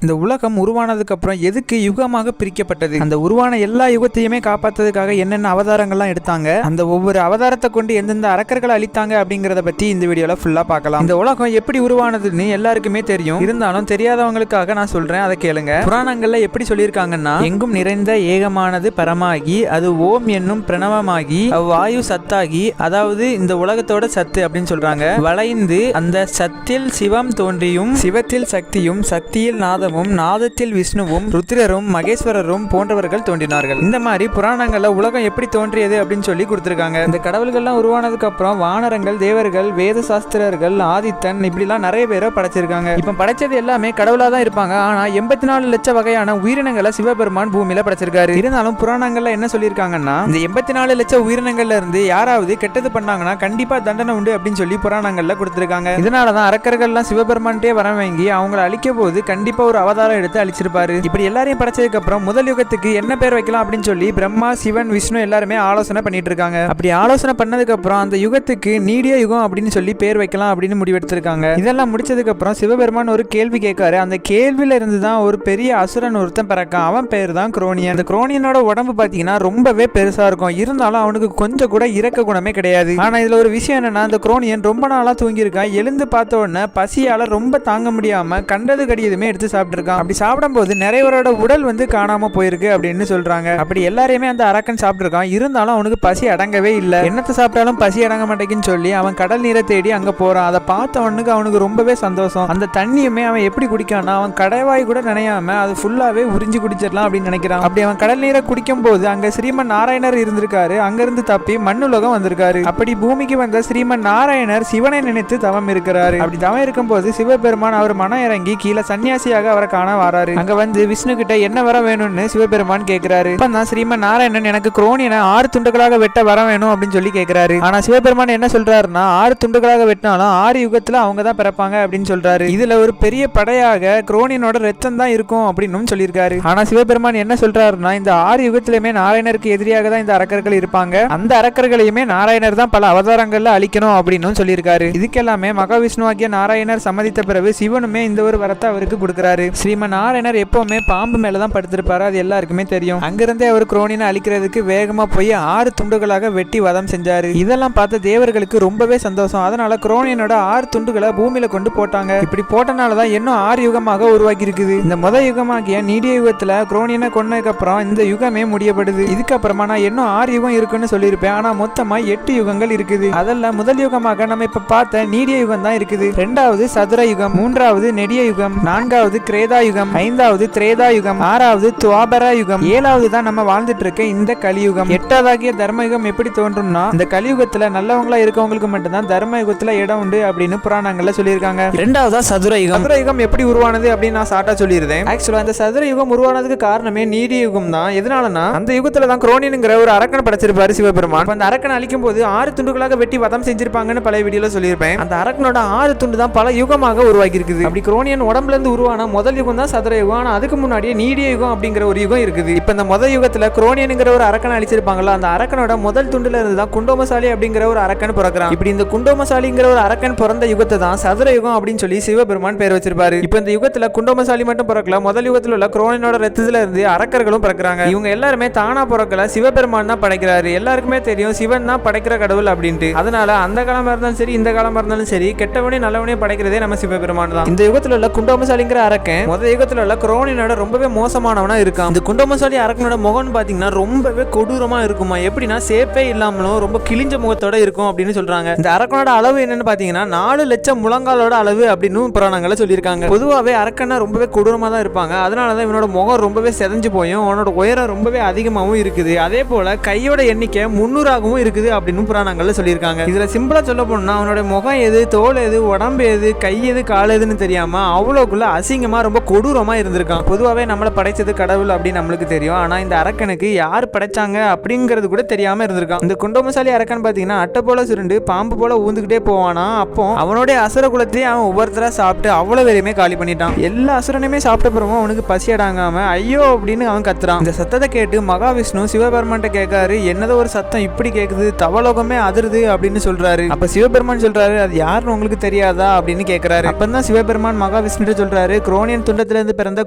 இந்த உலகம் உருவானதுக்கு அப்புறம் எதுக்கு யுகமாக பிரிக்கப்பட்டது, அந்த உருவான எல்லா யுகத்தையுமே காப்பாற்றுறதுக்காக என்னென்ன அவதாரங்கள்லாம் எடுத்தாங்க, அந்த ஒவ்வொரு அவதாரத்தை கொண்டு எந்தெந்த அரக்கர்களை அழித்தாங்க அப்படிங்கறத பத்தி இந்த வீடியோல ஃபுல்லா பார்க்கலாம். இந்த உலகம் எப்படி உருவானதுன்னு எல்லாருக்குமே தெரியும், இருந்தாலும் தெரியாதவங்களுக்காக நான் சொல்றேன், அதை கேளுங்க. புராணங்கள்ல எப்படி சொல்லியிருக்காங்கன்னா, எங்கும் நிறைந்த ஏகமானது பரமாகி அது ஓம் என்னும் பிரணவமாகி அவ்வாயு சத்தாகி, அதாவது இந்த உலகத்தோட சத்து அப்படின்னு சொல்றாங்க. வளைந்து அந்த சத்தில் சிவம் தோன்றியும் சிவத்தில் சக்தியும் சக்தியில் நாதமும் நாதத்தில் விஷ்ணுவும் ருத்ரரும் மகேஸ்வரரும் போன்றவர்கள் தோன்றினார்கள். இந்த மாதிரி புராணங்கள்ல உலகம் எப்படி தோன்றியது அப்படின்னு சொல்லி கொடுத்திருக்காங்க. இந்த கடவுள்கள்லாம் உருவானதுக்கு அப்புறம் வானரங்கள், தேவர்கள், வேத சாஸ்திரர்கள், ஆதித்தன், இப்படிலாம் நிறைய பேரை படைச்சிருக்காங்க. இப்ப படைச்சது எல்லாமே கடவுளா தான் இருப்பாங்க. ஆனா 84 லட்சம் வகையான உயிரினங்களை சிவபெருமான் பூமியில படைச்சிருக்காரு. இருந்தாலும் புராணங்கள்ல என்ன சொல்லியிருக்காங்கன்னா, இந்த 84 லட்சம் உயிரினங்கள்ல இருந்து யாராவது கெட்டது பண்ணாங்கன்னா கண்டிப்பா தண்டனை உண்டு அப்படின்னு சொல்லி புராணங்கள்ல கொடுத்திருக்காங்க. இதனாலதான் அரக்கர்கள்லாம் சிவபெருமான்ட்டே வர வாங்கி அவங்களை அழிக்க போது கண்டிப்பா ஒரு அவதாரம் எடுத்து அழிச்சிருப்பாரு. இப்படி எல்லாரையும் படைச்சதுக்கு அப்புறம் முதல் யுகத்துக்கு என்ன பேர் வைக்கலாம் அப்படின்னு சொல்லி பிரம்மா, சிவன், விஷ்ணு எல்லாருமே ஆலோசனை பண்ணிட்டு இருக்காங்க. அப்படி ஆலோசனை பண்ணதுக்கு அப்புறம் அந்த யுகத்துக்கு நீடிய யுகம் அப்படின்னு சொல்லி பேர் வைக்கலாம் அப்படின்னு முடிவெடுத்திருக்காங்க. இதெல்லாம் முடிச்சதுக்கு அப்புறம் சிவபெருமான் ஒரு கேள்வி கேட்காரு. அந்த கேள்வியில இருந்து தான் ஒரு பெரிய அசுரன் ஒருத்தன் பிறக்கான். அவன் பேர் தான் குரோனியன். அந்த குரோனியனோட உடம்பு பாத்தீங்கன்னா ரொம்பவே பெருசா இருக்கும். இருந்தாலும் அவனுக்கு கொஞ்சம் கூட இரக்க குணமே கிடையாது. ஆனா இதுல ஒரு விஷயம் என்னன்னா, அந்த குரோனியன் ரொம்ப நாளா தூங்கி இருக்கான். எழுந்து பார்த்த உடனே பசியால ரொம்ப தாங்க முடியாம கண்டது கடியதுமே எடுத்து சாப்பிட்டு இருக்கான். அப்படி சாப்பிடும் போது நிறையவரோட உடல் காணாம போயிருக்கு அப்படின்னு சொல்றாங்க. அப்படி எல்லாரையுமே அந்த அரக்கன் சாப்பிட்டு இருக்கான். இருந்தாலும் அவனுக்கு பசி அடங்கவே இல்லை. என்னத்தை சாப்பிட்டாலும் பசி அடங்க மாட்டேங்குன்னு சொல்லி அவன் கடல் நீரை தேடி அங்க போறான். அதை பார்த்தவனுக்கு அவனுக்கு ரொம்பவே சந்தோஷம். அந்த தண்ணியுமே அவன் எப்படி குடிக்கானா, அவன் கடைவாய் கூட நினையாம அது ஃபுல்லாவே உறிஞ்சி குடிச்சிடலாம் அப்படின்னு நினைக்கிறான். அப்படி அவன் கடல் நீரை குடிக்கும் போது அங்க ஸ்ரீமன் நாராயணர் இருந்திருக்காரு. அங்கிருந்து தப்பி மண்ணுலகம் வந்திருக்காரு. அப்படி பூமிக்கு வந்த ஸ்ரீமன் நாராயணர் சிவனை நினைத்து தவம் இருக்கிறாரு. அப்படி தவம் இருக்கும் போது சிவபெருமான் அவர் மனம் இறங்கி கீழே சன்னியாசியாக அவரை காண வராரு. அங்க வந்து விஷ்ணு கிட்ட என்ன வர வேணும்னு சிவபெருமான் கேட்கிறாரு. இப்பதான் ஸ்ரீமன் நாராயணன் எனக்கு குரோனியனை 6 துண்டுகளாக வெட்ட வர வேணும் அப்படின்னு சொல்லி கேட்கிறாரு. ஆனா சிவபெருமான் என்ன சொல்றாருன்னா, 6 துண்டுகளாக வெட்டினாலும் 6 யுகத்துல அவங்க தான் பிறப்பாங்க அப்படின்னு சொல்றாரு. இதுல ஒரு பெரிய படையாக குரோனியனோட ரத்தம் தான் இருக்கும் அப்படின்னு சொல்லியிருக்காரு. ஆனா சிவபெருமான் என்ன சொல்றாருன்னா, இந்த 6 யுகத்திலுமே நாராயணருக்கு எதிரியாக தான் இந்த அரக்கர்கள் இருப்பாங்க. அந்த அரக்கர்களையுமே நாராயணர் தான் பல அவதாரங்கள்ல அழிக்கணும் அப்படின்னு சொல்லியிருக்காரு. இதுக்கெல்லாமே மகாவிஷ்ணு ஆகிய நாராயணர் சம்மதித்த பிறகு சிவனுமே இந்த ஒரு வரத்தை அவருக்கு கொடுக்கிறாரு. ஸ்ரீமன் நாராயணர் எப்பவுமே பாம்பு மேலதான் படுத்திருப்பாரு, அது எல்லாருக்குமே தெரியும். அங்கிருந்தே அவர் குரோனியனை அழிக்கிறதுக்கு வேகமா போய் 6 துண்டுகளாக வெட்டி வதம் செஞ்சாரு. இதெல்லாம் பார்த்த தேவர்களுக்கு ரொம்பவே சந்தோஷம். அதனால குரோனியனோட 6 துண்டுகளை பூமியில கொண்டு போட்டாங்க. இப்படி போட்டனாலதான் இன்னும் 6 யுகமாக உருவாக்கி இருக்குது. இந்த முதல் யுகமாகிய நீடிய யுகத்துல குரோனியனை கொன்னதுக்கு அப்புறம் இந்த யுகமே முடியப்படுது. இதுக்கப்புறமா நான் இன்னும் 6 யுகம் இருக்குன்னு சொல்லியிருப்பேன். ஆனா மொத்தமா 8 யுகங்கள் இருக்குது. அதெல்லாம் முதல் யுகமாக நம்ம இப்ப பார்த்த நீடிய யுகம் தான் இருக்குது. 2வது சதுர யுகம், 3வது நெடிய யுகம், 4வது கிரேதா யுகம், 5வது திரேதா யுகம், 6வது துவாபர யுகம், 7வது தான் நம்ம வாழ்ந்துட்டு இருக்க இந்த கலியுகம். 8வதாகிய தர்ம யுகம் எப்படி தோன்றும்னா, இந்த கலியுகத்துல நல்லவங்களா இருக்கவங்களுக்கு மட்டும்தான் தர்ம யுகத்துல இடம் உண்டு அப்படின்னு புராணங்கள்ல சொல்லியிருக்காங்க. 2வதா சதுர யுகம். சதுர யுகம் எப்படி உருவானது அப்படின்னு நான் ஷார்ட்டா சொல்லியிருந்தேன். ஆக்சுவலா இந்த சதுர யுகம் உருவானதுக்கு காரணமே நீடிய யுகம் தான். எதனாலனா, அந்த யுகத்துல தான் குரோனியன்ங்கிற ஒரு அரக்கனை படைச்சிருப்பாரு சிவபெருமான். அந்த அரக்கனை அழிக்கும் போது 6 துண்டுகளாக வெட்டி வதம் செஞ்சிருப்பாங்கன்னு பல வீடியோல சொல்லியிருப்பேன். அந்த அரக்கனோட 6 துண்டு தான் பல யுகமாக உருவாக்கி இருக்குது. அப்படி குரோனியன் உடம்புல இருந்து உருவான முதல் யுகம் தான் சதுர யுகம். ஆனா அதுக்கு முன்னாடியே நீடிய யுகம் அப்படிங்கிற ஒரு யுகம் இருக்குது. இப்ப இந்த முதல் யுகத்துல குரோனியன்ங்கிற ஒரு அரக்கனை அழிச்சிருப்பாங்கல்ல, அந்த அரக்கனோட முதல் துண்டுல இருந்து தான் குண்டோமசாலி அப்படிங்கிற ஒரு அரக்கன் பிறக்கிறான். இப்படி இந்த குண்டோமசாலிங்கிற ஒரு அரக்கன் பிறந்த யுகத்தை தான் சதுர யுகம் அப்படின்னு சொல்லி சிவபெருமான் பேர் வச்சிருப்பாரு. இப்ப இந்த யுகத்துல குண்டோமசாலி மட்டும் பிறக்கல, முதல் யுகத்துல உள்ள குரோனியனோட ரத்தத்துல இருந்து அரக்கர்களும் பிறக்கிறாங்க. இவங்க எல்லாருமே தானா பிறக்கல, சிவபெருமான் தான் படைக்கிறாரு. எல்லாருக்குமே தெரியும் சிவன் தான் படைக்கிற கடவுள் அப்படின்ட்டு. அதனால அந்த காலமா இருந்தாலும் சரி, இந்த காலமா இருந்தாலும் சரி, கெட்டவனே நல்லவனே படைக்கிறதே நம்ம சிவபெருமான் தான். இந்த யுகத்துல உள்ள குண்டோமசாலிங்கிற அரக்கன் முதல் யுகத்துல உள்ள குரோனியனோட ரொம்பவே மோசமானவனா இருக்கான். இந்த குண்டோமசாலி அரக்கனோட முகம் பாத்தீங்கன்னா ரொம்பவே கொடூரமா இருக்குமா. எப்படின்னா சேப்பே இல்லாமலும் ரொம்ப கிழிஞ்ச முகத்தோட இருக்கும் அப்படின்னு சொல்றாங்க. இந்த அரக்கனோட அளவு என்னன்னு பாத்தீங்கன்னா 4 லட்சம் முழங்காலோட அளவு அப்படின்னு புராணங்களை சொல்லியிருக்காங்க. பொதுவாகவே அரக்கனா ரொம்பவே கொடூரமா தான் இருப்பாங்க. அதனாலதான் இவனோட முகம் ரொம்பவே செதஞ்சு போயும், அவனோட உயரம் ரொம்பவே அதிகமாகவும் இருக்குது. அதே போல கையோட எண்ணிக்கை 300ஆகவும் இருக்குது அப்படின்னு புராணங்கள்ல சொல்லியிருக்காங்க. இதுல சிம்பிளா சொல்ல போனா அவனோட முகம் எது, தோல் எது, உடம்பு எது, கை எது, கால் எதுன்னு தெரியாம அவ்வளோக்குள்ள அசிங்கமா ரொம்ப கொடூரமா இருந்திருக்கான். பொதுவாகவே நம்மளை படைச்சது கடவுள் அப்படின்னு நம்மளுக்கு தெரியும். ஆனா இந்த அரக்கனுக்கு யார் படைச்சாங்க அப்படிங்கிறது கூட தெரியாம இருந்திருக்கான். இந்த குண்டோமசாலி அரக்கன் பாத்தீங்கன்னா அட்டை போல சுருண்டு பாம்பு போல ஊந்துகிட்டே போவானா. அப்போ அவனுடைய அசுர குலத்தையும் அவன் ஒவ்வொருத்தரா சாப்பிட்டு அவ்வளவு பேரையுமே காலி பண்ணிட்டான். எல்லா அசுரனையுமே சாப்பிட்ட பிறகு அவனுக்கு பசி அடங்காம ஐயோ அப்படின்னு அவன் கத்துறான். இந்த சத்தத்தை கேட்டு மகாவிஷ்ணு சிவபெருமான் கேட்காரு, என்னதோ ஒரு சத்தம் இப்படி கேக்குது, தவலோகமே அதிருது அப்படின்னு சொல்றாரு. அப்ப சிவபெருமான் சொல்றாரு, அது யாருன்னு உங்களுக்கு தெரியாதா அப்படின்னு கேட்கிறாரு. அப்பதான் சிவபெருமான் மகாவிஷ்ணு சொல்றாரு, குரோனியன் சுப்பிரமணியன் துண்டத்திலிருந்து பிறந்த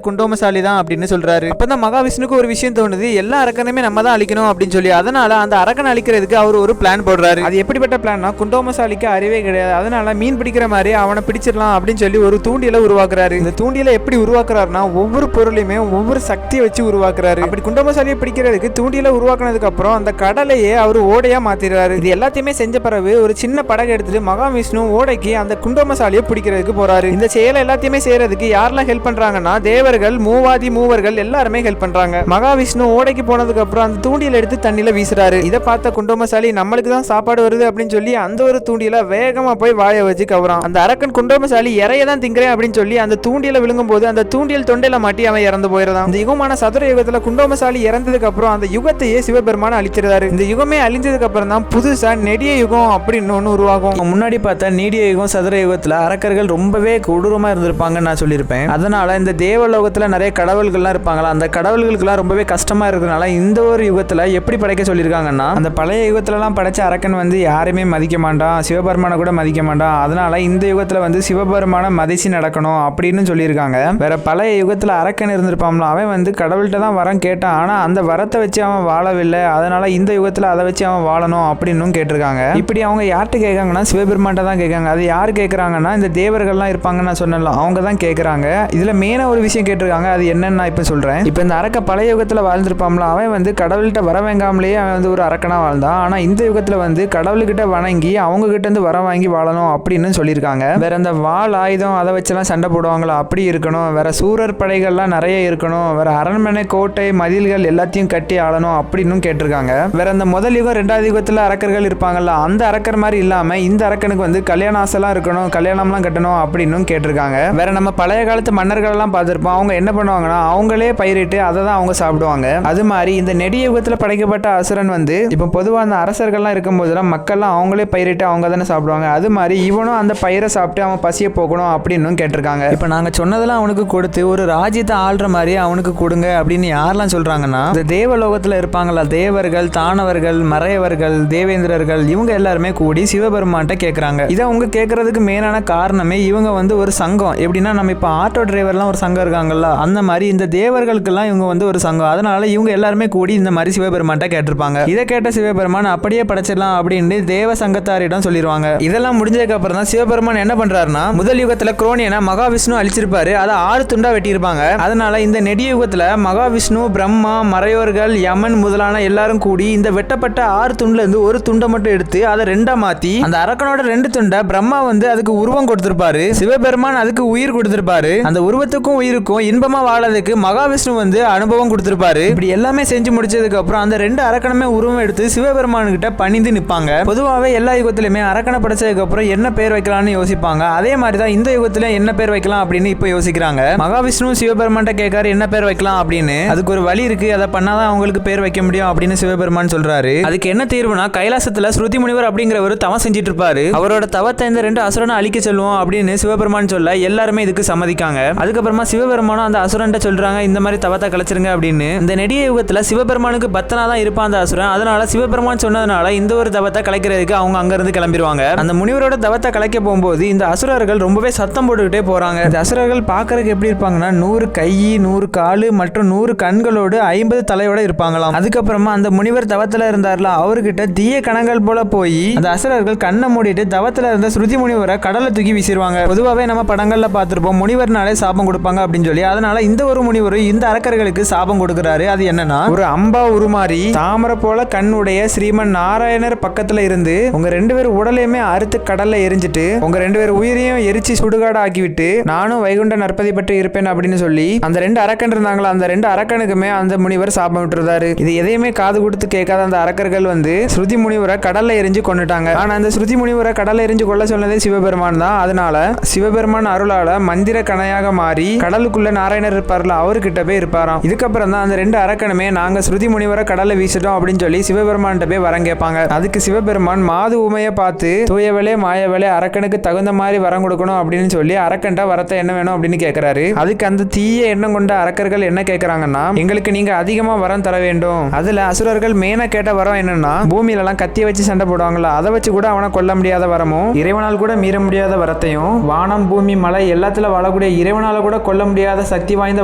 குண்டோமசாலி தான் அப்படின்னு சொல்றாரு. அப்பதான் மகாவிஷ்ணுக்கு ஒரு விஷயம் தோணுது, எல்லா அரக்கனுமே நம்ம தான் அழிக்கணும் அப்படின்னு சொல்லி. அதனால அந்த அரக்கனை அழிக்கிறதுக்கு அவர் ஒரு பிளான் போடுறாரு. அது எப்படிப்பட்ட பிளான்னா, குண்டோமசாலிக்கு அறிவே கிடையாது, அதனால மீன் பிடிக்கிற மாதிரி அவனை பிடிச்சிடலாம் அப்படின்னு சொல்லி ஒரு தூண்டியலை உருவாக்குறாரு. இந்த தூண்டியலை எப்படி உருவாக்குறாருன்னா, ஒவ்வொரு பொருளையுமே ஒவ்வொரு சக்தியை வச்சு உருவாக்குறாரு. அப்படி குண்டோமசாலியை பிடிக்கிறதுக்கு தூண்டியலை உருவாக்குனதுக்கு அப்புறம் அந்த கடலையே அவர் ஓடையா மாத்திடுறாரு. இது எல்லாத்தையுமே செஞ்ச பிறகு ஒரு சின்ன படகு எடுத்துட்டு மகாவிஷ்ணு ஓடைக்கு அந்த குண்டோமசாலியை பிடிக்கிறதுக்கு போறாரு. இந்த செயலை எல்லாத்தையுமே செய்யறதுக்கு யாரெல்லாம் ஹெல்ப் பண்றாங்கன்னா, தேவர்கள், மூவர்கள் எல்லாருமே ஹெல்ப் பண்றாங்க. மகாவிஷ்ணு ஓடைக்கு போனதுக்கு அப்புறம் அந்த தூண்டியல் எடுத்து தண்ணியில வீசுறாரு. இதை பார்த்த குண்டோமசாலி நம்மளுக்கு தான் சாப்பாடு வருது அப்படின்னு சொல்லி அந்த ஒரு தூண்டியல வேகமா போய் வாய வச்சு கவறான். அந்த அரக்கன் குண்டோமசாலி இறைய தான் திங்கிறேன் அப்படின்னு சொல்லி அந்த தூண்டியல விழுங்கும் போது அந்த தூண்டியல் தொண்டையில மாட்டி அவன் இறந்து போயிடுறான். இந்த யுகமான சதுர யுகத்துல குண்டோமசாலி இறந்ததுக்கு அப்புறம் அந்த யுகத்தையே சிவபெருமான அழிச்சிருந்தாரு. இந்த யுகமே அழிஞ்சதுக்கு அப்புறம் தான் புதுசா நெடிய யுகம் அப்படின்னு ஒன்று உருவாகும். முன்னாடி பார்த்தா நீடிய யுகம் சதுர யுகத்துல அரக்கர்கள் ரொம்பவே கொடூரமா இருந்திருப்பாங்கன்னு நான் சொல்லியிருப்பேன். அதனால இந்த தேவலோகத்துல நிறைய கடவுள்கள்லாம் இருப்பாங்களா, அந்த கடவுள்களுக்குலாம் ரொம்பவே கஷ்டமா இருக்கிறதுனால இந்த ஒரு யுகத்துல எப்படி படைக்க சொல்லியிருக்காங்கன்னா, அந்த பழைய யுகத்துலலாம் படைச்ச அரக்கன் வந்து யாருமே மதிக்க மாட்டான், சிவபெருமான கூட மதிக்க மாட்டான். அதனால இந்த யுகத்துல வந்து சிவபெருமான மதிச்சு நடக்கணும் அப்படின்னு சொல்லியிருக்காங்க. வேற பழைய யுகத்துல அரக்கன் இருந்திருப்பான்ல, அவன் வந்து கடவுள்கிட்ட தான் வரம் கேட்டான், ஆனா அந்த வரத்தை வச்சு அவன் வாழவில்லை. அதனால இந்த யுகத்துல அதை வச்சு அவன் வாழணும் அப்படின்னு கேட்டிருக்காங்க. இப்படி அவங்க யார்கிட்ட கேட்காங்கன்னா, சிவபெருமான்ட்ட தான் கேட்காங்க. அது யார் கேட்கறாங்கன்னா, இந்த தேவர்கள்லாம் இருப்பாங்கன்னு நான் சொன்னல, அவங்க தான் கேட்கறாங்க. இதுல மெயினா ஒரு விஷயம் கேட்டிருக்காங்க, அது என்னன்னு நான் இப்ப சொல்றேன். இப்ப இந்த அரக்க பழைய யுகத்துல வாழ்ந்திருப்பான்ல, அவன் வந்து கடவுள்கிட்ட வர வேங்காமலேயே அவன் வந்து ஒரு அரக்கனா வாழ்ந்தான். ஆனா இந்த யுகத்துல வந்து கடவுள்கிட்ட வணங்கி அவங்க கிட்ட இருந்து வர வாங்கி வாழணும் அப்படின்னு சொல்லியிருக்காங்க. வேற அந்த வாள் ஆயுதம் அதை வச்செல்லாம் சண்டை போடுவாங்களா, அப்படி இருக்கணும். வேற சூரர் படைகள்லாம் நிறைய இருக்கணும். வேற அரண்மனை, கோட்டை, மதில்கள் எல்லாத்தையும் கட்டி ஆளணும் அப்படின்னு கேட்டிருக்காங்க. வேற அந்த முதல் யுகம், ரெண்டாவது யுகத்துல அரக்கர்கள் இருப்பாங்கல்ல, அந்த அரக்கர் மாதிரி இல்லாம இந்த அரக்கனுக்கு வந்து கல்யாண ஆசைலாம் இருக்கணும், கல்யாணம்லாம் கட்டணும் அப்படின்னு கேட்டிருக்காங்க. வேற நம்ம பழைய காலத்து மன்னர்கள் எல்லாம் பார்த்திருப்போம். அவங்க என்ன பண்ணுவாங்கன்னா, அவங்களே பயிரிட்டு அதை தான் அவங்க சாப்பிடுவாங்க. அது மாதிரி இந்த நெடிய யுகத்துல படைக்கப்பட்ட அசுரன் வந்து இப்ப பொதுவா அந்த அரசர்கள்லாம் இருக்கும் போதெல்லாம் மக்கள்லாம் அவங்களே பயிரிட்டு அவங்க தானே சாப்பிடுவாங்க. அது மாதிரி இவனும் அந்த பயிரை சாப்பிட்டு அவன் பசியை போக்கணும் அப்படின்னு கேட்டிருக்காங்க. இப்ப நாங்க சொன்னதெல்லாம் அவனுக்கு கொடுத்து ஒரு ராஜ்யத்தை ஆள்ற மாதிரி அவனுக்கு கொடுங்க அப்படின்னு யாரெல்லாம் சொல்றாங்கன்னா, இந்த தேவலோகத்துல இருப்பாங்களா, தேவர்கள், தானவர்கள், மறையவர்கள், தேவேந்திரர்கள், இவங்க எல்லாருமே கூடி சிவபெருமான்ட்ட கேட்கறாங்க. இதை அவங்க கேட்கறதுக்கு மெயினான காரணமே இவங்க வந்து ஒரு சங்கம். எப்படின்னா, நம்ம இப்ப ஆட்டோ டிரைவர்லாம் ஒரு சங்கம் இருக்காங்கல்ல, அந்த மாதிரி இந்த தேவர்களுக்கெல்லாம் இவங்க வந்து ஒரு சங்கம். அதனால இவங்க எல்லாருமே கூடி இந்த மாதிரி சிவபெருமான்ட்ட கேட்டிருப்பாங்க. இதை கேட்ட சிவபெருமான் அப்படியே படைச்சிடலாம் அப்படின்னு தேவ சங்கத்தாரிடம் சொல்லிடுவாங்க. இதெல்லாம் முடிஞ்சதுக்கு அப்புறம் தான் சிவபெருமான் என்ன பண்றாருன்னா, முதல் யுகத்துல குரோனியனை மகாவிஷ்ணு அழிச்சிருப்பாரு, அதை 6 துண்டா வெட்டியிருப்பாங்க. அதனால இந்த நெடிய யுகத்துல மகாவிஷ்ணு, பிரம்மா, மறையோர்கள், யமன் முதலான எல்லாரும் கூடி இந்த வெட்டப்பட்ட 6 துண்டுல இருந்து ஒரு துண்டை மட்டும் எடுத்து அதை 2ஆ மாத்தி அந்த அரக்கனோட 2 துண்டை பிரம்மா வந்து அதுக்கு உருவம் கொடுத்திருப்பாரு, சிவபெருமான் அதுக்கு உயிர் கொடுத்திருப்பாரு. அந்த உருவத்துக்கும் உயிருக்கும் இன்பமா வாழறதுக்கு மகாவிஷ்ணு வந்து அனுபவம் கொடுத்திருப்பாரு. இப்படி எல்லாமே செஞ்சு முடிச்சதுக்கு அப்புறம் அந்த 2 அரக்கனுமே உருவம் எடுத்து சிவபெருமான் கிட்ட பணிந்து நிப்பாங்க. பொதுவாகவே எல்லா யுகத்திலுமே அரக்கனை படைச்சதுக்கு அப்புறம் என்ன பேர் வைக்கலாம்னு யோசிப்பாங்க. அதே மாதிரி தான் இந்த யுகத்துல என்ன பேர் வைக்கலாம் அப்படின்னு இப்ப யோசிக்கிறாங்க. மகாவிஷ்ணு சிவபெருமான் கேட்காரு என்ன பேர் வைக்கலாம் அப்படின்னு. அதுக்கு ஒரு வழி இருக்கு, அதை பண்ணாதான் அவங்களுக்கு பேர் வைக்க முடியும் அப்படின்னு சிவபெருமான் சொல்றாரு. அதுக்கு என்ன தீர்வுனா, கைலாசத்துல ஸ்ருதி முனிவர் அப்படிங்கிறவர் தவம் செஞ்சிட்டு இருப்பாரு. அவரோட தவத்தை இந்த 2 அசுரனை அழிக்க சொல்லுவோம் அப்படின்னு சிவபெருமான் சொல்ல எல்லாருமே இதுக்கு சம்மதிக்காங்க. அதுக்கப்புறமா சிவபெருமானும் அந்த அசுரன்ட்ட சொல்றாங்க, இந்த மாதிரி தவத்தை கலைச்சிருங்க அப்படின்னு. இந்த நெடிய யுகத்துல சிவபெருமானுக்கு பக்தனா தான் இருப்பான் அந்த அசுரன். அதனால சிவபெருமான் சொன்னதுனால இந்த ஒரு தவத்தை கலைக்கிறதுக்கு அவங்க அங்க இருந்து கிளம்பிடுவாங்க. அந்த முனிவரோட தவத்தை கலைக்க போகும்போது இந்த அசுரர்கள் ரொம்பவே சத்தம் போட்டுக்கிட்டே போறாங்க. இந்த அசுரர்கள் பாக்குறதுக்கு எப்படி இருப்பாங்கன்னா, 100 கை, 100 காலு மற்றும் 100 கண்களோடு 50 தலையோட இருப்பாங்களாம். அதுக்கப்புறமா அந்த முனிவர் தவத்துல இருந்தார்ல, அவர்கிட்ட தீய கணங்கள் போல போய் அந்த அசுரர்கள் கண்ணை மூடிட்டு தவத்துல இருந்த ஸ்ருதி முனிவரை கடலை தூக்கி வீசிடுவாங்க. பொதுவாகவே நம்ம படங்கள்ல பார்த்திருப்போம், முனிவர்னாலே சாபம் கொடுப்பாங்க அப்படின்னு சொல்லி. அதனால இந்த ஒரு முனிவர் இந்த அரக்கர்களுக்கு சாபம் கொடுக்கிறாரு. அது என்னன்னா, ஒரு அம்பா உருமாறி தாமரை போல கண்ணுடைய ஸ்ரீமன் நாராயணர் பக்கத்துல இருந்து உங்க 2 பேர் உடலையுமே அறுத்து கடல்ல எரிஞ்சிட்டு உங்க 2 பேர் உயிரையும் எரிச்சு சுடுகாடு ஆக்கிவிட்டு நானும் வைகுண்ட நற்பதி பற்றி இருப்பேன் அப்படின்னு சொல்லி அந்த 2 அரக்கன் இருந்தாங்களா, அந்த 2 அரக்கனுக்குமே அந்த முனிவர் சாபம் விட்டுருந்தாரு. இது எதையுமே காது கொடுத்து கேட்காத அந்த அரக்கர்கள் வந்து ஸ்ருதி முனிவரை கடல்ல எரிஞ்சு கொண்டுட்டாங்க. ஆனா அந்த ஸ்ருதி முனிவரை கடல்ல எரிஞ்சு கொள்ள சொன்னதே சிவபெருமான் தான். அதனால சிவபெருமான் அருளால மந்திர கணையாக மாறி கடலுக்குள்ள நாராயணர் இருப்பார்ல, அவர்கிட்ட போய் இருப்பாராம். இதுக்கப்புறம் தான் அந்த 2 அரக்கனுமே நாங்க ஸ்ருதி முனிவரை கடல்ல வீசிட்டோம் அப்படின்னு சொல்லி சிவபெருமான் போய் வரம் கேட்பாங்க. அதுக்கு சிவபெருமான் மாது ஊமையை பார்த்து தூயவளே மாயவளே அரக்கனுக்கு தகுந்த மாதிரி வரம் கொடுக்கணும் அப்படின்னு சொல்லி அரக்கன்ட்ட வரத்தை என்ன வேணும் அப்படின்னு கேட்கிறாரு. அதுக்கு அந்த தீய எண்ணம் கொண்ட அரக்கர்கள் என்ன கேட்கறாங்கன்னா, எங்களுக்கு நீங்க அதிகமா வரம் தர வேண்டும். அதுல அசுரர்கள் மேனா கேட்ட வரம் என்னன்னா, பூமியில எல்லாம் கத்திய வச்சு சண்டை போடுவாங்களா, அதை வச்சு கூட அவனை கொல்ல முடியாத வரமும், இறைவனால் கூட மீற முடியாத வரத்தையும், வானம் பூமி மலை எல்லாத்துல வாழக்கூடிய இறைவனால கூட கொல்ல முடியாத சக்தி வாய்ந்த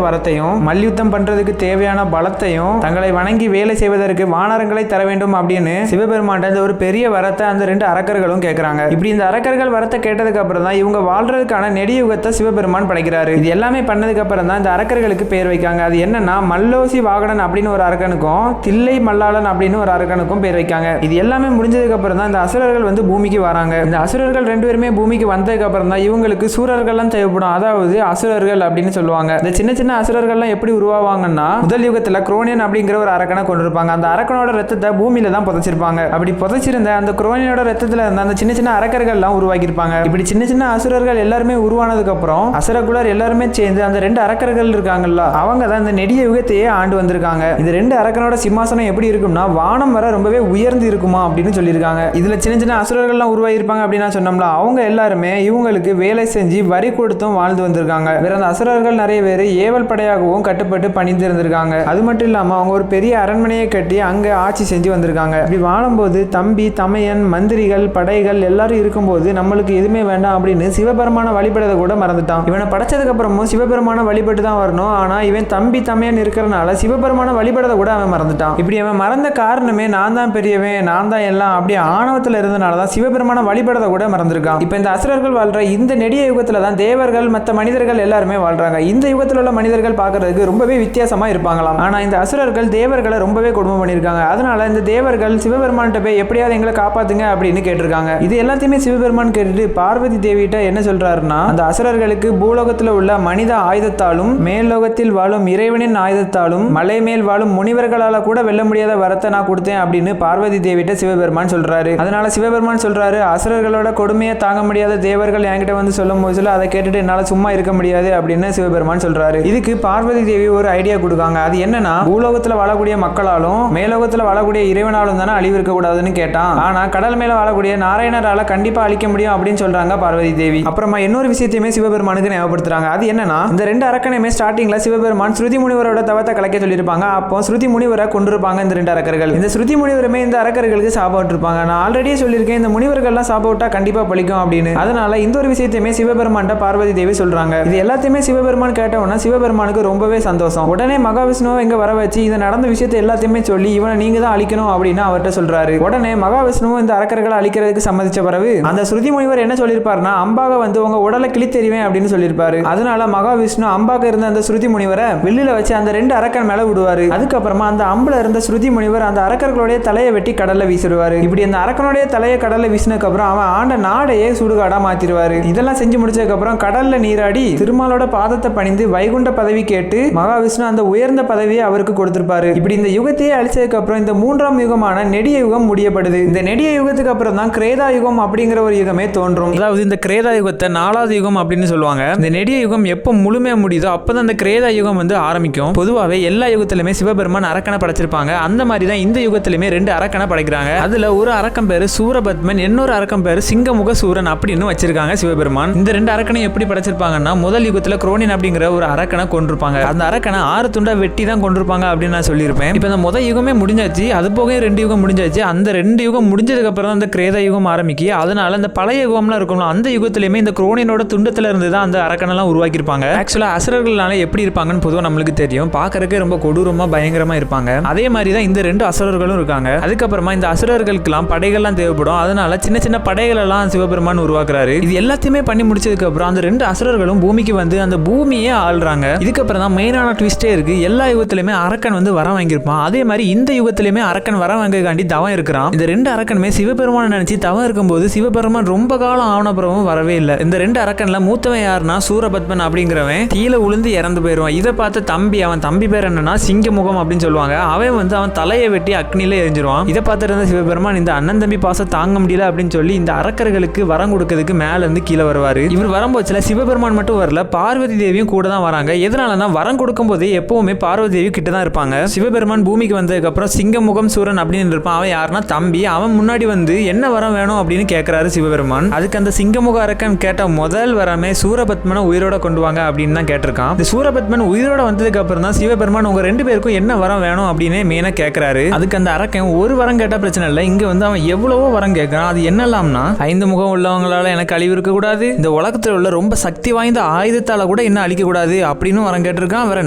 வரத்தையும் மல்யுத்தம் பண்றதுக்கு தேவையான பலத்தையும் தங்களை வணங்கி வேலை செய்வதற்கு வானரங்களை தர வேண்டும் அப்படின்னு சிவபெருமான் ஒரு பெரிய வரத்தை அந்த 2 அரக்கர்களும் கேட்கறாங்க. இப்படி இந்த அரக்கர்கள் வரத்தை கேட்டதுக்கு அப்புறம் தான் இவங்க வாழ்றதுக்கான நெடிய யுகத்தை சிவபெருமான் படைக்கிறாரு. இது எல்லாமே பண்ணதுக்கு அப்புறம் தான் இந்த அரக்கர்களுக்கு பேர் வைக்காங்க. அது என்னன்னா மல்லோசி வாகடன் அப்படின்னு ஒரு அரக்கனுக்கும் தில்லை மல்லாளன் அப்படின்னு ஒரு அரக்கனுக்கும் பேர் வைக்காங்க. இது எல்லாமே முடிஞ்சதுக்கு அப்புறம் தான் இந்த அசுரர்கள் பூமிக்கு வராங்க. இந்த அசுரர்கள் 2 பேருமே பூமிக்கு வந்ததுக்கு அப்புறம் தான் இவங்களுக்கு சூரர்கள்லாம் தேவைப்படும். அதாவது அசுரர்கள் அப்படின்னு சொல்லுவாங்க. இந்த சின்ன சின்ன அசுரர்கள்லாம் எப்படி உருவாவாங்கன்னா முதல் யுகத்துல குரோனியன் அப்படிங்கிற ஒரு அரக்கனை கொண்டிருப்பாங்க. அந்த அரக்கனோட ரத்தத்தை பூமியில தான் புதைச்சிருப்பாங்க. அப்படி புதைச்சிருந்த அந்த குரோனியனோட ரத்தத்துல இருந்த அந்த சின்ன சின்ன அரக்கர்கள் எல்லாம் உருவாக்கியிருப்பாங்க. இப்படி சின்ன சின்ன அசுரர்கள் எல்லாருமே உருவானதுக்கு அப்புறம் அசுரகுலர் எல்லாருமே சேர்ந்து அந்த 2 அரக்கர்கள் இருக்காங்கல்ல அவங்க தான் இந்த நெடிய யுகத்தையே ஆண்டு வந்திருக்காங்க. இந்த 2 அரக்கனோட சிம்மாசனம் எப்படி இருக்கும்னா வானம் வர ரொம்பவே உயர்ந்து இருக்குமா அப்படின்னு சொல்லியிருக்காங்க. இதுல சின்ன சின்ன அசுரர்கள்லாம் உருவாகிருப்பாங்க அப்படின்னு சொன்னோம்ல அவங்க எல்லாருமே இவங்களுக்கு வேலை செஞ்சு வரி கொடுத்தும் வாழ்ந்து வந்திருக்காங்க. வேற அந்த அசுரர்கள் நிறைய பேர் ஏவல் படையாகவும் கட்டுப்பட்டு பணிந்து இருந்திருக்காங்க. அது மட்டும் இல்லாம அவங்க ஒரு பெரிய அரண்மனையை கட்டி அங்க ஆட்சி செஞ்சு வந்திருக்காங்க. இப்படி வாழும்போது தம்பி தமையன் மந்திரிகள் படைகள் எல்லாரும் இருக்கும்போது நம்மளுக்கு எதுவுமே வேண்டாம் அப்படின்னு சிவபெருமான வழிபடுறத கூட மறந்துட்டான். இவனை படைச்சதுக்கு அப்புறமும் சிவபெருமான வழிபட்டு தான் வரணும். ஆனா இவன் தம்பி தமையன் இருக்கிறனால சிவபெருமான வழிபடுறத கூட அவன் மறந்துட்டான். இப்படி அவன் மறந்த காரணமே நான் தான் பெரியவன் நான் தான் எல்லாம் அப்படி ஆணவத்தில் இருந்தனாலதான் சிவபெருமான வழிபடுறத கூட மறந்துருக்கான். இப்ப இந்த அசுரர்கள் வாழ்ற இந்த நெடிய யுகத்துல தான் தேவர்கள் மற்ற மனிதர்கள் எல்லாருமே வாழ்றாங்க. இந்த யுகத்தில் உள்ள மனிதர்கள் பார்க்கறதுக்கு ரொம்பவே வித்தியாசமா இருப்பாங்களாம். ஆனா இந்த அசுரர்கள் தேவர்களை ரொம்பவே கொடுமை பண்ணிருக்காங்க. அதனால இந்த தேவர்கள் சிவபெருமான்கிட்ட போய் எப்படியாவது எங்களை காப்பாத்துங்க அப்படின்னு கேட்டிருக்காங்க. இது எல்லாத்தையுமே சிவபெருமான் கேட்டுட்டு பார்வதி தேவிட்ட என்ன சொல்றாருன்னா அந்த அசுரர்களுக்கு பூலோகத்தில் உள்ள மனித ஆயுதத்தாலும் மேல்லோகத்தில் வாழும் இறைவனின் ஆயுதத்தாலும் மலை மேல் வாழும் முனிவர்களால கூட வெல்ல முடியாத வரத்தை நான் கொடுத்தேன் அப்படின்னு பார்வதி தேவிட்ட சிவபெருமான் சொல்றாரு. அதனால சிவபெருமான் சொல்றாரு அசுரர்களோட கொடுமையை தாங்க முடியாத தேவர்கள் என்கிட்ட வந்து சொல்லும் போது அதை கேட்டுட்டு என்னால சும்மா இருக்க முடியாது அப்படின்னு சிவபெருமான் சொல்றாரு. இதுக்கு பார்வதி தேவி ஒரு ஐடியா கொடுக்காங்க. அது என்னன்னா பூலோகத்துல வாழக்கூடிய மக்களாலும் மேலோகத்துல வாழக்கூடிய இறைவனாலும் தானே அழிவு இருக்க கூடாதுன்னு கேட்டான். ஆனா கடல் மேல வாழக்கூடிய நாராயணரால கண்டிப்பா அழிக்க முடியும் அப்படின்னு சொல்றாங்க பார்வதி தேவி. அப்புறமா இன்னொரு விஷயத்தையுமே சிவபெருமானுக்கு ஞாபகப்படுத்துறாங்க. அது என்னன்னா இந்த 2 அரக்கனையுமே ஸ்டார்டிங்ல சிவபெருமான் ஸ்ருதி முனிவரோட தவத்தை கலைக்க சொல்லியிருப்பாங்க. அப்போ ஸ்ருதி முனிவரை கொண்டிருப்பாங்க இந்த 2 அரக்கர்கள். இந்த ஸ்ருதி முனிவருமே இந்த அரக்கர்களுக்கு சாபம் விட்டுருப்பாங்க. நான் ஆல்ரெடியே சொல்லியிருக்கேன் இந்த முனிவர்கள்லாம் சாபம் விட்டா கண்டிப்பா பழிக்கும் அப்படின்னு. அதனால இந்த ஒரு விஷயத்தையுமே சிவபெருமான் பார்வதி தேவி சொல்றாங்க. இது எல்லாத்தையுமே சிவபெருமான் கேட்டவனா சிவபெருமானுக்கு ரொம்பவே சந்தோஷம். உடனே மகாவிஷ்ணுவை இங்க வர வச்சு இந்த நடந்த விஷயத்தை எல்லாத்தையுமே சொல்லி இவனை நீங்க தான் அழிக்கணும் அப்படின்னு அவர்கிட்ட சொல்றாரு. உடனே மகாவிஷ்ணுவும் இந்த அரக்கர்களை அழிக்கிறதுக்கு சம்மதிச்ச பிறகு அந்த ஸ்ருதி முனிவர் என்ன சொல்லியிருப்பாருன்னா அம்பாக வந்து உங்க உடலை கிழித்தெறிவேன் அப்படின்னு சொல்லியிருப்பாரு. அதனால மகாவிஷ்ணு அம்பாக இருந்த அந்த ஸ்ருதி முனிவரை வில்லில வச்சு அந்த 2 அரக்கன் மேல விடுவாரு. அதுக்கப்புறமா அந்த அம்புல இருந்த ஸ்ருதி முனிவர் அந்த அரக்கர்களுடைய தலையை வெட்டி கடல்ல வீசிடுவாரு. இப்படி அந்த அரக்கனுடைய தலையை கடல்ல வீசினதுக்கு அப்புறம் அவன் ஆண்ட நாடையே சுடுகாடா மாத்திடுவாரு. இதெல்லாம் செஞ்சு முடிச்சதுக்கு அப்புறம் கடல்ல நீராடி திருமாலோட பாதத்தை பணிந்து வைகுண்ட பதவி கேட்டு மகாவிஷ்ணு அந்த உயர்ந்த பதவியை அவருக்கு கொடுத்திருப்பாரு. இப்படி இந்த யுகத்தையே அழிச்சதுக்கு அப்புறம் இந்த 3ஆம் யுகமான நெடிய யுகம் முடியப்படுது. இந்த நெடிய யுகத்துக்கு அப்புறம் தான் கிரேதா யுகம் அப்படிங்கிற ஒரு யுகமே தோன்றும். அதாவது இந்த கிரேதா யுகத்தை 4வது யுகம் அப்படின்னு சொல்லுவாங்க. இந்த நெடிய யுகம் எப்போ முழுமையா முடியுதோ அப்பதான் இந்த கிரேதா யுகம் வந்து ஆரம்பிக்கும். பொதுவாகவே எல்லா யுகத்திலுமே சிவபெருமான் அரக்கனை படைச்சிருப்பாங்க. அந்த மாதிரி தான் இந்த யுகத்திலுமே 2 அரக்கனை படைக்கிறாங்க. அதுல ஒரு அரக்கம் பேரு சூரபத்மன், இன்னொரு அரக்கம் பேரு சிங்கமுக சூரன் அப்படின்னு வச்சிருக்காங்க சிவபெருமான். இந்த 2 அரக்கனை எப்படி படைச்சிருப்பாங்கன்னா முதல் யுகத்துல குரோனியன் அப்படிங்கிற ஒரு அரக்கனை கொண்டிருப்பாங்க. அந்த அரக்கனை 6 துண்டா வெட்டி தான் கொண்டிருப்பாங்க அப்படின்னு நான் சொல்லியிருப்பேன். இப்போ இந்த முதல் யுகமே முடிஞ்சாச்சு, அது போக 2 யுகம் முடிஞ்சாச்சு. அந்த 2 யுகம் முடிஞ்சதுக்கு அப்புறம் தான் அந்த கிரேத யுகம் ஆரம்பிக்கு. அதனால அந்த பழைய யுகம்லாம் இருக்கும்ல அந்த யுகத்திலுமே இந்த குரோனியனோட துண்டத்துல இருந்து தான் அந்த அரக்கனெல்லாம் உருவாக்கியிருப்பாங்க. ஆக்சுவலா அசுரர்களால எப்படி இருப்பாங்கன்னு பொதுவாக நம்மளுக்கு தெரியும். பார்க்கறதுக்கு ரொம்ப கொடூரமா பயங்கரமா இருப்பாங்க. அதே மாதிரி தான் இந்த 2 அசுரர்களும் இருக்காங்க. அதுக்கப்புறமா இந்த அசுரர்களுக்கெல்லாம் படைகள்லாம் தேவைப்படும். அதனால சின்ன சின்ன படைகள் எல்லாம் சிவபெருமான் உருவாக்குறாரு. இது எல்லாத்தையுமே பண்ணி முடிச்சதுக்கு அப்புறம் அந்த 2 அசுரர்களும் பூமிக்கு வந்து அந்த பூமியே ஆள்றாங்க. இதுக்கப்புறம் தான் மெயினான ட்விஸ்டே இருக்கு. எல்லா யுகத்திலுமே அரக்கன் வந்து வரம் வாங்கியிருப்பான். அதே மாதிரி இந்த யுகத்திலுமே அரக்கன் வரம் வாங்கக்காண்டி தவம் இருக்கிறான். இந்த 2 அரக்கனுமே சிவபெருமான நினைச்சு தவம் இருக்கும்போது சிவபெருமான் ரொம்ப காலம் ஆனப்புறமும் வரவே இல்லை. இந்த 2 அரக்கன்ல மூத்தவன் யாருன்னா சூரபத்மன் அப்படிங்கிறவன் கீழே உளுந்து இறந்து போயிடுவான். இதை பார்த்து தம்பி, அவன் தம்பி பேர் என்னன்னா சிங்கமுகம் அப்படின்னு சொல்லுவாங்க. அவன் வந்து அவன் தலையை வெட்டி அக்னியில எரிஞ்சிருவான். இதை பார்த்துட்டு இருந்த சிவபெருமான் இந்த அண்ணன் தம்பி பாசம் தாங்க முடியல அப்படின்னு சொல்லி இந்த அரக்கர்களுக்கு வரம் கொடுக்கிறதுக்கு மேல இருந்து கீழே வருவாரு. இவர் வரும்போதுல சிவபெருமான் மட்டும் வரல, பார்வதி தேவியும் கூட தான் வராங்க. எதனாலன்னா வரம் கொடுக்கும் போதே எப்பவுமே பார்வதி தேவி கிட்ட தான் இருப்பாங்க. சிவபெருமான் பூமிக்கு வந்ததுக்கு அப்புறம் சிங்கமுகம் சூரன் அப்படின்னு இருப்பான். அவன் யாருன்னா தம்பி. அவன் முன்னாடி வந்து என்ன வரம் வேணும் அப்படின்னு கேட்கிறாரு சிவபெருமான். அதுக்கு அந்த சிங்கமுக அரக்கன் கேட்ட முதல் வரமே சூரபத்மனை உயிரோட கொண்டு வாங்க அப்படின்னு தான் கேட்டிருக்கான். இந்த சூரபத்மன் உயிரோட வந்ததுக்கு அப்புறம் தான் சிவபெருமான் உங்க 2 பேருக்கும் என்ன வரம் வேணும் அப்படின்னு மெயினா கேட்கிறாரு. அதுக்கு அந்த அரக்கன் ஒரு வரம் கேட்டா பிரச்சனை இல்லை, இங்க வந்து அவன் எவ்வளவோ வரம் கேட்கிறான். அது என்னலாம்னா 5 முகம் உள்ளவங்களால எனக்கு அழிவு இருக்க கூடாது, இந்த உலகத்தில் உள்ள ரொம்ப சக்தி வாய்ந்த ஆயுதத்தால கூட என்ன அழிக்க கூடாது அப்படின்னு வரம் கேட்டிருக்கான். வேற